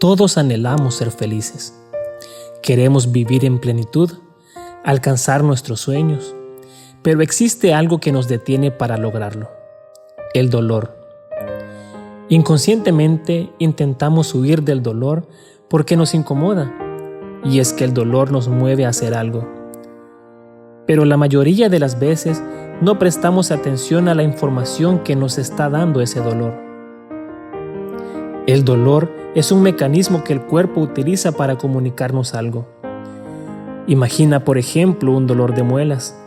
Todos anhelamos ser felices. Queremos vivir en plenitud, alcanzar nuestros sueños, pero existe algo que nos detiene para lograrlo: el dolor. Inconscientemente intentamos huir del dolor porque nos incomoda, y es que el dolor nos mueve a hacer algo. Pero la mayoría de las veces no prestamos atención a la información que nos está dando ese dolor. El dolor es un mecanismo que el cuerpo utiliza para comunicarnos algo. Imagina, por ejemplo, un dolor de muelas.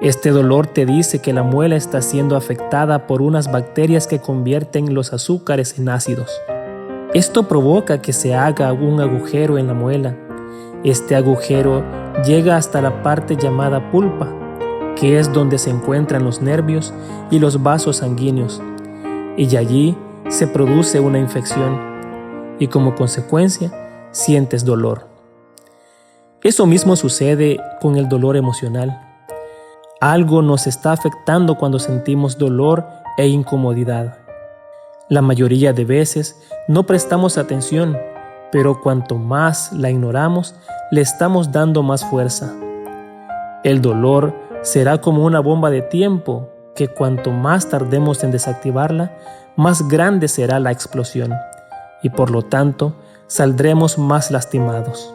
Este dolor te dice que la muela está siendo afectada por unas bacterias que convierten los azúcares en ácidos. Esto provoca que se haga un agujero en la muela. Este agujero llega hasta la parte llamada pulpa, que es donde se encuentran los nervios y los vasos sanguíneos, y allí se produce una infección, y como consecuencia sientes dolor. Eso mismo sucede con el dolor emocional. Algo nos está afectando cuando sentimos dolor e incomodidad. La mayoría de veces no prestamos atención, pero cuanto más la ignoramos, le estamos dando más fuerza. El dolor será como una bomba de tiempo que cuanto más tardemos en desactivarla, más grande será la explosión y por lo tanto saldremos más lastimados.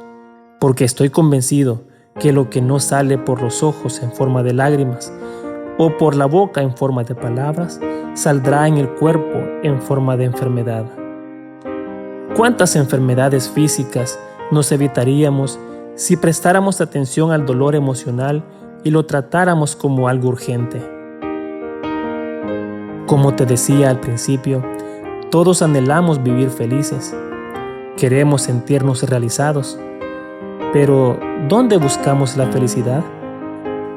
Porque estoy convencido que lo que no sale por los ojos en forma de lágrimas o por la boca en forma de palabras, saldrá en el cuerpo en forma de enfermedad. ¿Cuántas enfermedades físicas nos evitaríamos si prestáramos atención al dolor emocional y lo tratáramos como algo urgente? Como te decía al principio, todos anhelamos vivir felices. Queremos sentirnos realizados. Pero, ¿dónde buscamos la felicidad?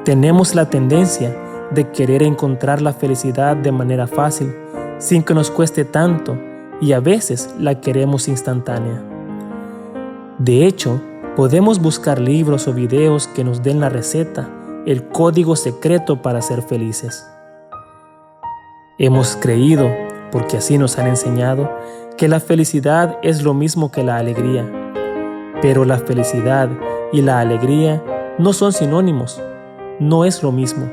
Tenemos la tendencia de querer encontrar la felicidad de manera fácil, sin que nos cueste tanto, y a veces la queremos instantánea. De hecho, podemos buscar libros o videos que nos den la receta, el código secreto para ser felices. Hemos creído, porque así nos han enseñado, que la felicidad es lo mismo que la alegría. Pero la felicidad y la alegría no son sinónimos, no es lo mismo.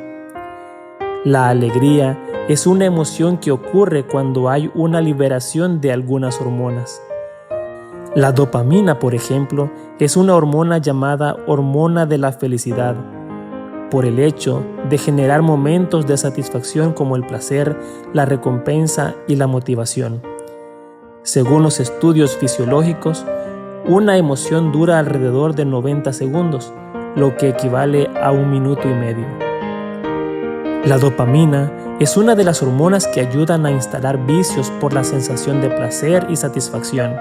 La alegría es una emoción que ocurre cuando hay una liberación de algunas hormonas. La dopamina, por ejemplo, es una hormona llamada hormona de la felicidad, por el hecho de generar momentos de satisfacción como el placer, la recompensa y la motivación. Según los estudios fisiológicos, una emoción dura alrededor de 90 segundos, lo que equivale a 1 minuto y medio. La dopamina es una de las hormonas que ayudan a instalar vicios por la sensación de placer y satisfacción.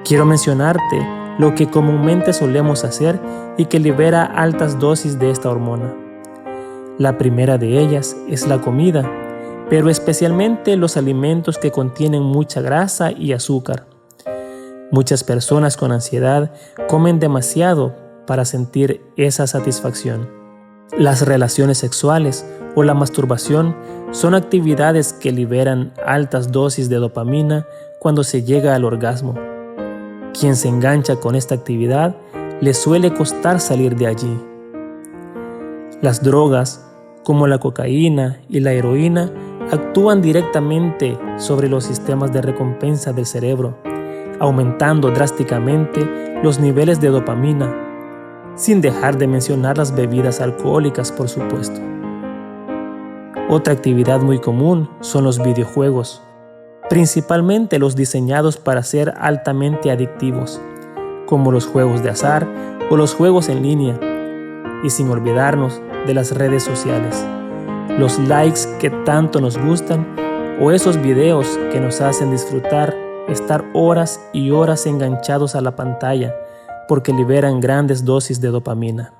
Quiero mencionarte lo que comúnmente solemos hacer y que libera altas dosis de esta hormona. La primera de ellas es la comida, pero especialmente los alimentos que contienen mucha grasa y azúcar. Muchas personas con ansiedad comen demasiado para sentir esa satisfacción. Las relaciones sexuales o la masturbación son actividades que liberan altas dosis de dopamina cuando se llega al orgasmo. Quien se engancha con esta actividad le suele costar salir de allí. Las drogas, como la cocaína y la heroína, actúan directamente sobre los sistemas de recompensa del cerebro, aumentando drásticamente los niveles de dopamina, sin dejar de mencionar las bebidas alcohólicas, por supuesto. Otra actividad muy común son los videojuegos, principalmente los diseñados para ser altamente adictivos, como los juegos de azar o los juegos en línea, y sin olvidarnos de las redes sociales, los likes que tanto nos gustan o esos videos que nos hacen disfrutar estar horas y horas enganchados a la pantalla porque liberan grandes dosis de dopamina.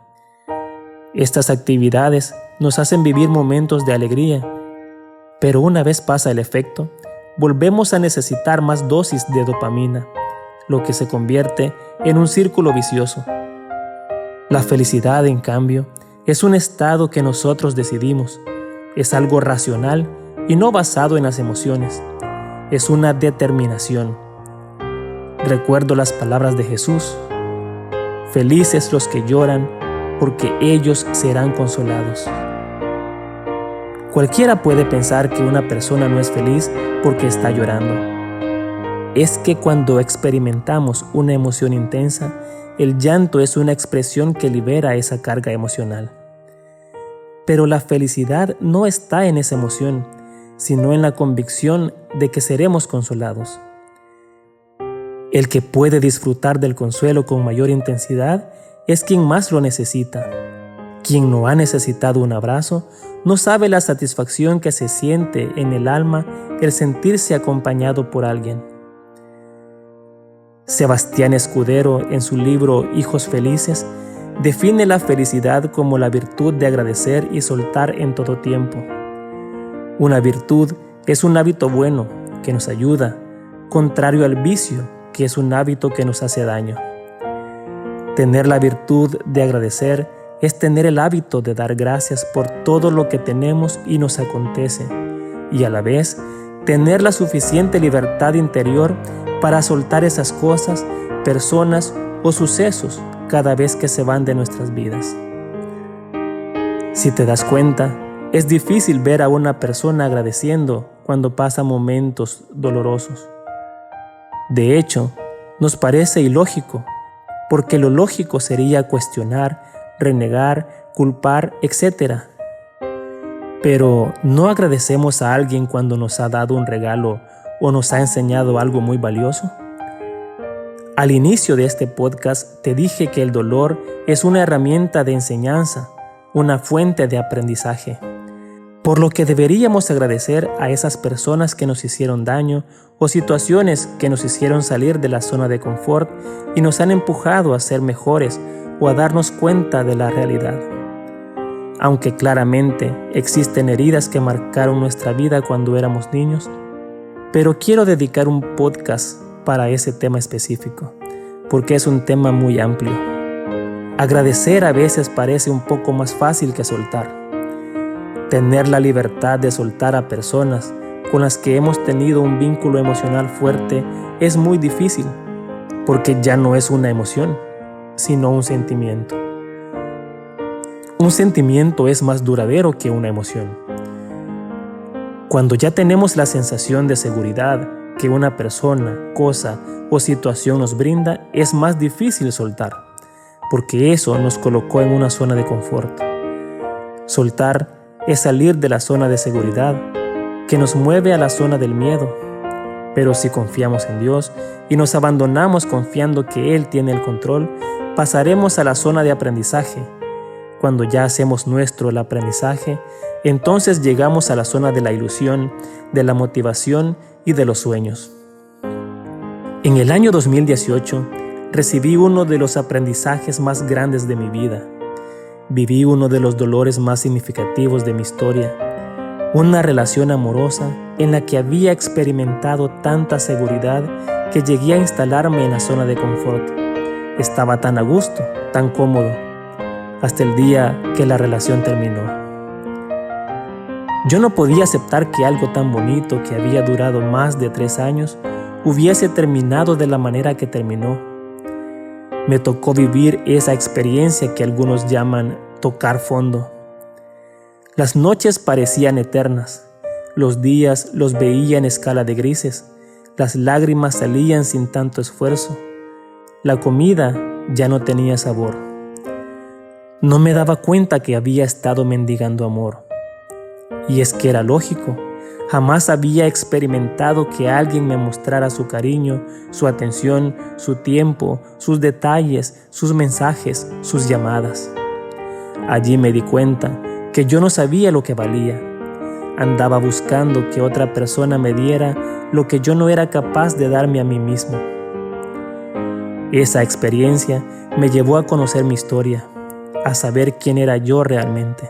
Estas actividades nos hacen vivir momentos de alegría, pero una vez pasa el efecto, volvemos a necesitar más dosis de dopamina, lo que se convierte en un círculo vicioso. La felicidad, en cambio, es un estado que nosotros decidimos, es algo racional y no basado en las emociones. Es una determinación. recuerdo las palabras de Jesús: felices los que lloran, porque ellos serán consolados. Cualquiera puede pensar que una persona no es feliz porque está llorando. Es que cuando experimentamos una emoción intensa, el llanto es una expresión que libera esa carga emocional. Pero la felicidad no está en esa emoción, sino en la convicción de que seremos consolados. El que puede disfrutar del consuelo con mayor intensidad es quien más lo necesita. Quien no ha necesitado un abrazo no sabe la satisfacción que se siente en el alma el sentirse acompañado por alguien. Sebastián Escudero, en su libro Hijos Felices, define la felicidad como la virtud de agradecer y soltar en todo tiempo. Una virtud es un hábito bueno que nos ayuda, contrario al vicio, que es un hábito que nos hace daño. Tener la virtud de agradecer es tener el hábito de dar gracias por todo lo que tenemos y nos acontece, y a la vez tener la suficiente libertad interior para soltar esas cosas, personas o sucesos cada vez que se van de nuestras vidas. Si te das cuenta, es difícil ver a una persona agradeciendo cuando pasa momentos dolorosos. De hecho, nos parece ilógico, porque lo lógico sería cuestionar, renegar, culpar, etc. Pero ¿no agradecemos a alguien cuando nos ha dado un regalo o nos ha enseñado algo muy valioso? Al inicio de este podcast te dije que el dolor es una herramienta de enseñanza, una fuente de aprendizaje, por lo que deberíamos agradecer a esas personas que nos hicieron daño o situaciones que nos hicieron salir de la zona de confort y nos han empujado a ser mejores o a darnos cuenta de la realidad. Aunque claramente existen heridas que marcaron nuestra vida cuando éramos niños, pero quiero dedicar un podcast para ese tema específico, porque es un tema muy amplio. Agradecer a veces parece un poco más fácil que soltar. Tener la libertad de soltar a personas con las que hemos tenido un vínculo emocional fuerte es muy difícil, porque ya no es una emoción, sino un sentimiento. Un sentimiento es más duradero que una emoción. Cuando ya tenemos la sensación de seguridad que una persona, cosa o situación nos brinda, es más difícil soltar, porque eso nos colocó en una zona de confort. Soltar es salir de la zona de seguridad, que nos mueve a la zona del miedo. Pero si confiamos en Dios y nos abandonamos confiando que Él tiene el control, pasaremos a la zona de aprendizaje. Cuando ya hacemos nuestro el aprendizaje, entonces llegamos a la zona de la ilusión, de la motivación y de los sueños. En el año 2018, recibí uno de los aprendizajes más grandes de mi vida. Viví uno de los dolores más significativos de mi historia. Una relación amorosa en la que había experimentado tanta seguridad que llegué a instalarme en la zona de confort. Estaba tan a gusto, tan cómodo, hasta el día que la relación terminó. Yo no podía aceptar que algo tan bonito que había durado más de 3 años hubiese terminado de la manera que terminó. Me tocó vivir esa experiencia que algunos llaman tocar fondo. Las noches parecían eternas, los días los veía en escala de grises, las lágrimas salían sin tanto esfuerzo, la comida ya no tenía sabor. No me daba cuenta que había estado mendigando amor. Y es que era lógico, jamás había experimentado que alguien me mostrara su cariño, su atención, su tiempo, sus detalles, sus mensajes, sus llamadas. Allí me di cuenta que yo no sabía lo que valía. Andaba buscando que otra persona me diera lo que yo no era capaz de darme a mí mismo. Esa experiencia me llevó a conocer mi historia, a saber quién era yo realmente.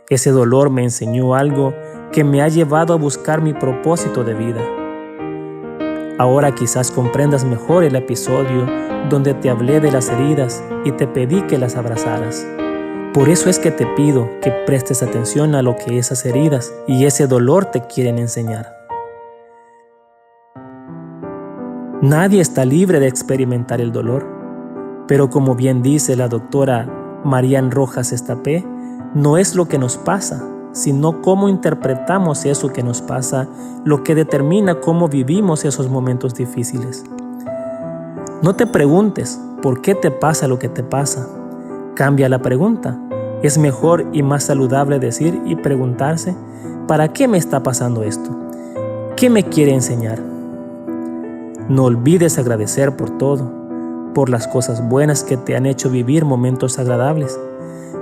Ese dolor me enseñó algo que me ha llevado a buscar mi propósito de vida. Ahora quizás comprendas mejor el episodio donde te hablé de las heridas y te pedí que las abrazaras. Por eso es que te pido que prestes atención a lo que esas heridas y ese dolor te quieren enseñar. Nadie está libre de experimentar el dolor, pero como bien dice la doctora Marian Rojas Estapé, no es lo que nos pasa, sino cómo interpretamos eso que nos pasa, lo que determina cómo vivimos esos momentos difíciles. No te preguntes por qué te pasa lo que te pasa. Cambia la pregunta. Es mejor y más saludable decir y preguntarse, ¿para qué me está pasando esto? ¿Qué me quiere enseñar? No olvides agradecer por todo, por las cosas buenas que te han hecho vivir momentos agradables,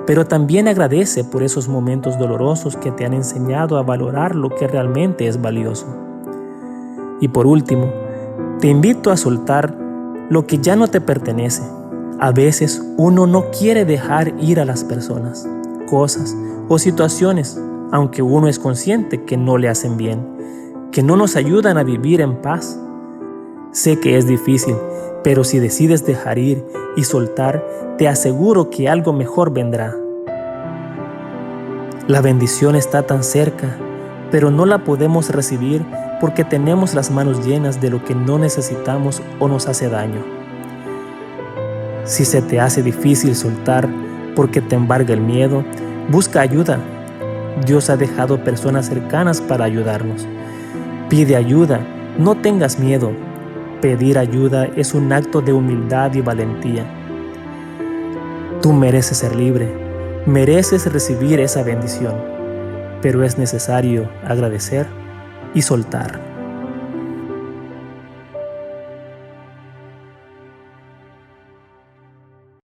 pero también agradece por esos momentos dolorosos que te han enseñado a valorar lo que realmente es valioso. Y por último, te invito a soltar lo que ya no te pertenece. A veces uno no quiere dejar ir a las personas, cosas o situaciones, aunque uno es consciente que no le hacen bien, que no nos ayudan a vivir en paz. Sé que es difícil, pero si decides dejar ir y soltar, te aseguro que algo mejor vendrá. La bendición está tan cerca, pero no la podemos recibir porque tenemos las manos llenas de lo que no necesitamos o nos hace daño. Si se te hace difícil soltar porque te embarga el miedo, busca ayuda. Dios ha dejado personas cercanas para ayudarnos. Pide ayuda, no tengas miedo. Pedir ayuda es un acto de humildad y valentía. Tú mereces ser libre, mereces recibir esa bendición, pero es necesario agradecer y soltar.